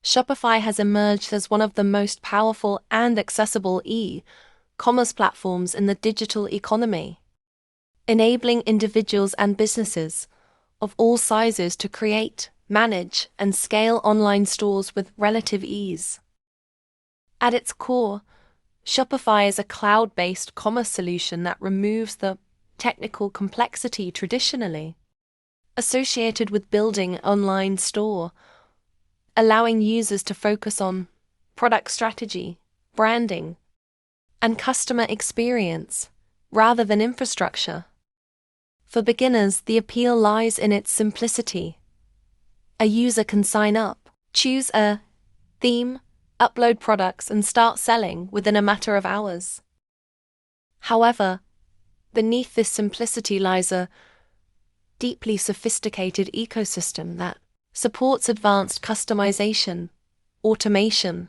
Shopify has emerged as one of the most powerful and accessible e-commerce platforms in the digital economy, enabling individuals and businesses of all sizes to create, manage, and scale online stores with relative ease. At its core, Shopify is a cloud-based commerce solution that removes the technical complexity traditionally associated with building an online store, allowing users to focus on product strategy, branding, and customer experience rather than infrastructure. For beginners, the appeal lies in its simplicity. A user can sign up, choose a theme, upload products, and start selling within a matter of hours. However, beneath this simplicity lies a deeply sophisticated ecosystem that supports advanced customization, automation,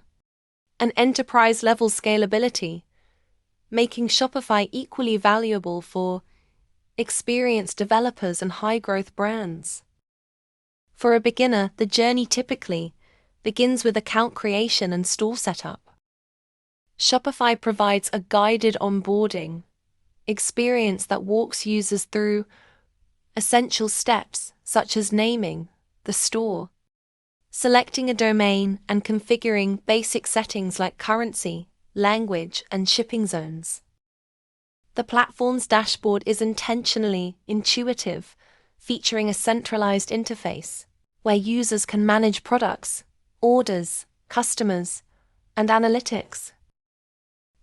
and enterprise-level scalability, making Shopify equally valuable for experienced developers and high-growth brands. For a beginner, the journey typically begins with account creation and store setup. Shopify provides a guided onboarding experience that walks users through essential steps such as naming the store, selecting a domain, and configuring basic settings like currency, language, and shipping zones. The platform's dashboard is intentionally intuitive, featuring a centralized interface where users can manage products, orders, customers, and analytics.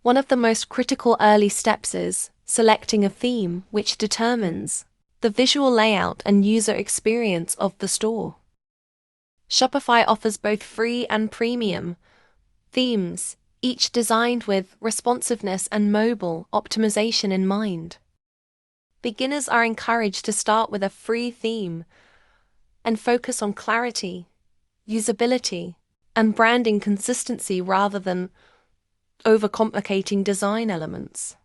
One of the most critical early steps is selecting a theme, which determines the visual layout and user experience of the store. Shopify offers both free and premium themes, each designed with responsiveness and mobile optimization in mind. Beginners are encouraged to start with a free theme and focus on clarity, usability, and branding consistency rather than overcomplicating design elements.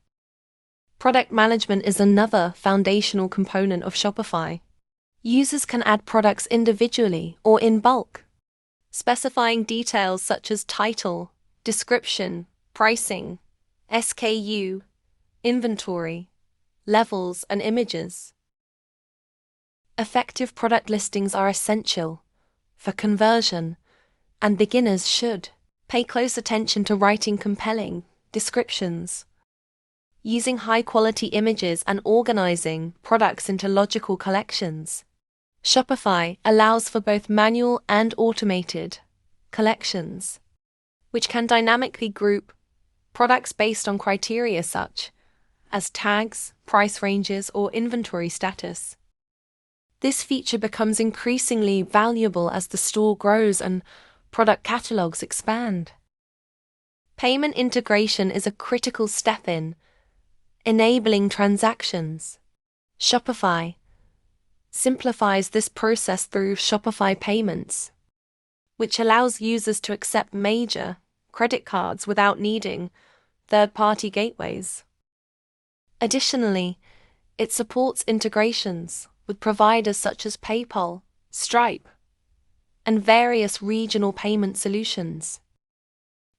Product management is another foundational component of Shopify. Users can add products individually or in bulk, specifying details such as title, description, pricing, SKU, inventory, levels, and images. Effective product listings are essential for conversion, and beginners should pay close attention to writing compelling descriptions, using high-quality images, and organizing products into logical collections. Shopify allows for both manual and automated collections, which can dynamically group products based on criteria such as tags, price ranges, or inventory status. This feature becomes increasingly valuable as the store grows and product catalogs expand. Payment integration is a critical step in enabling transactions. Shopify simplifies this process through Shopify Payments, which allows users to accept major credit cards without needing third-party gateways. Additionally, it supports integrations with providers such as PayPal, Stripe, and various regional payment solutions.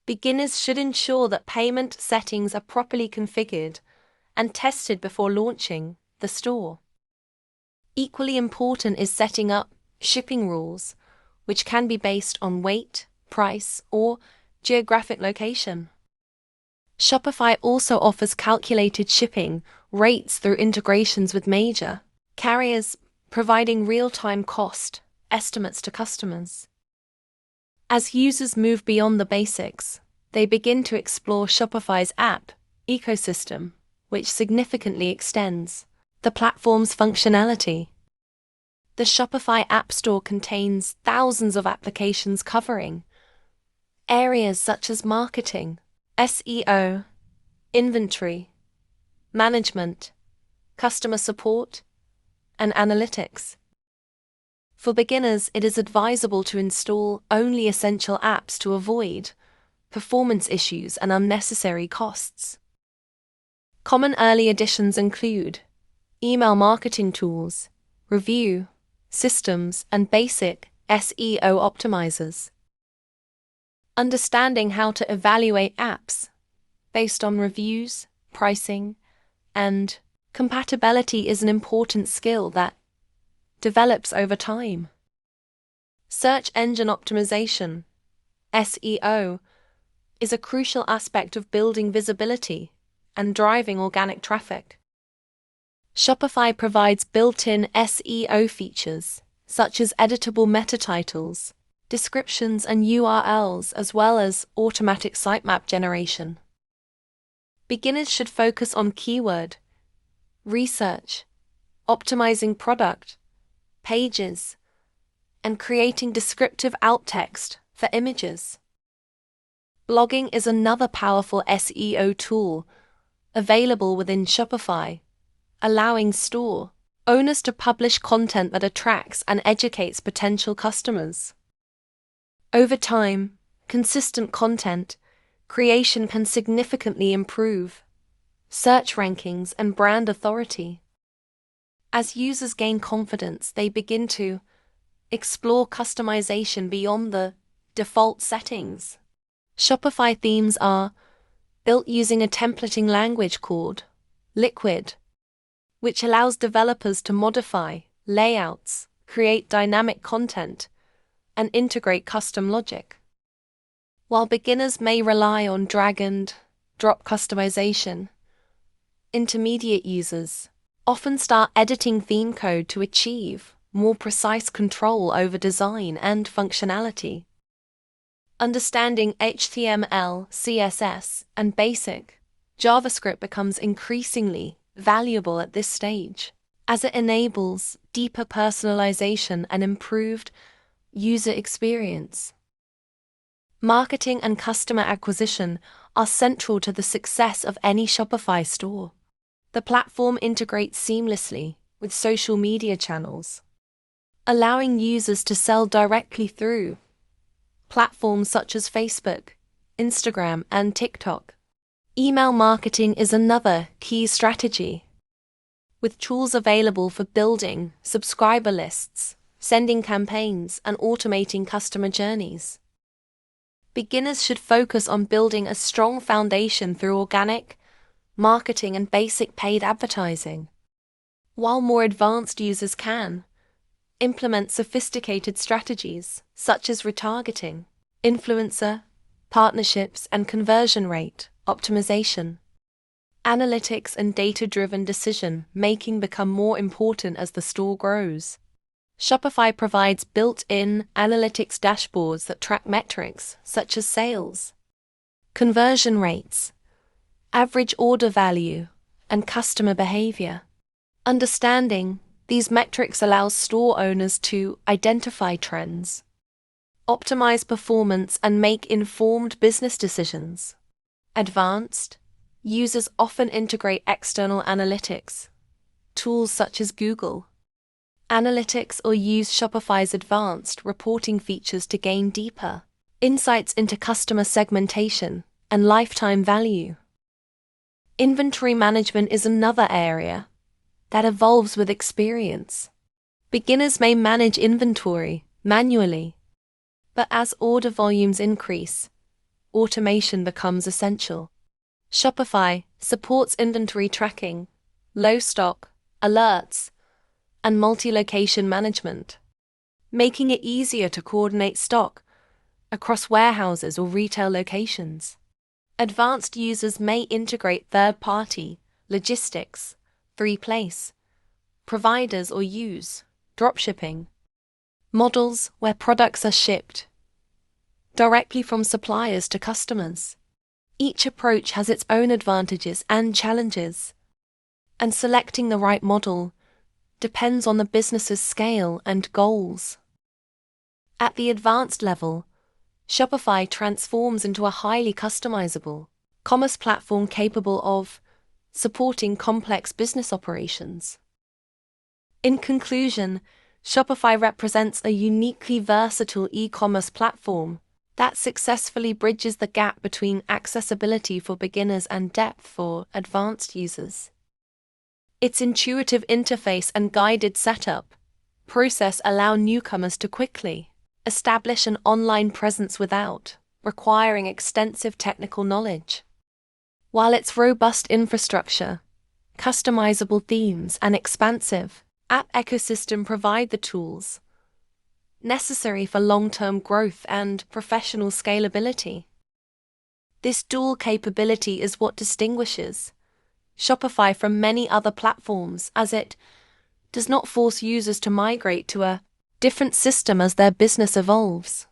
Beginners should ensure that payment settings are properly configured and tested before launching the store. Equally important is setting up shipping rules, which can be based on weight, price, or geographic location. Shopify also offers calculated shipping rates through integrations with major carriers, providing real-time cost estimates to customers. As users move beyond the basics, they begin to explore Shopify's app ecosystem, which significantly extends the platform's functionality. The Shopify App Store contains thousands of applications covering areas such as marketing, SEO, inventory, management, customer support, and analytics. For beginners, it is advisable to install only essential apps to avoid performance issues and unnecessary costs. Common early additions include email marketing tools, review systems, and basic SEO optimizers. Understanding how to evaluate apps based on reviews, pricing, and compatibility is an important skill that develops over time. Search engine optimization, SEO, is a crucial aspect of building visibility and driving organic traffic. Shopify provides built-in SEO features, such as editable meta titles, descriptions and URLs, as well as automatic sitemap generation. Beginners should focus on keyword research, optimizing product, pages, and creating descriptive alt text for images. Blogging is another powerful SEO tool available within Shopify, allowing store owners to publish content that attracts and educates potential customers. Over time, consistent content creation can significantly improve search rankings and brand authority. As users gain confidence, they begin to explore customization beyond the default settings. Shopify themes are built using a templating language called Liquid, which allows developers to modify layouts, create dynamic content, and integrate custom logic. While beginners may rely on drag and drop customization, intermediate users often start editing theme code to achieve more precise control over design and functionality. Understanding HTML, CSS, and basic JavaScript becomes increasingly valuable at this stage, as it enables deeper personalization and improved user experience. Marketing and customer acquisition are central to the success of any Shopify store. The platform integrates seamlessly with social media channels, allowing users to sell directly through platforms such as Facebook, Instagram, and TikTok. Email marketing is another key strategy, with tools available for building subscriber lists, sending campaigns, and automating customer journeys. Beginners should focus on building a strong foundation through organic marketing and basic paid advertising, while more advanced users can implement sophisticated strategies such as retargeting, influencer partnerships, and conversion rate optimization. Analytics and data-driven decision-making become more important as the store grows. Shopify provides built-in analytics dashboards that track metrics such as sales, conversion rates, average order value, and customer behavior. Understanding these metrics allows store owners to identify trends, optimize performance, and make informed business decisions. Advanced users often integrate external analytics tools such as Google Analytics or use Shopify's advanced reporting features to gain deeper insights into customer segmentation and lifetime value. Inventory management is another area that evolves with experience. Beginners may manage inventory manually, but as order volumes increase, automation becomes essential. Shopify supports inventory tracking, low stock, alerts, and multi-location management, making it easier to coordinate stock across warehouses or retail locations. Advanced users may integrate third-party logistics, 3PL providers, or use dropshipping models where products are shipped directly from suppliers to customers. Each approach has its own advantages and challenges, and selecting the right model depends on the business's scale and goals. At the advanced level, Shopify transforms into a highly customizable commerce platform capable of supporting complex business operations. In conclusion, Shopify represents a uniquely versatile e-commerce platform that successfully bridges the gap between accessibility for beginners and depth for advanced users. Its intuitive interface and guided setup process allow newcomers to quickly establish an online presence without requiring extensive technical knowledge. While its robust infrastructure, customizable themes, and expansive app ecosystem provide the tools necessary for long-term growth and professional scalability. This dual capability is what distinguishes Shopify from many other platforms, as it does not force users to migrate to a different system as their business evolves.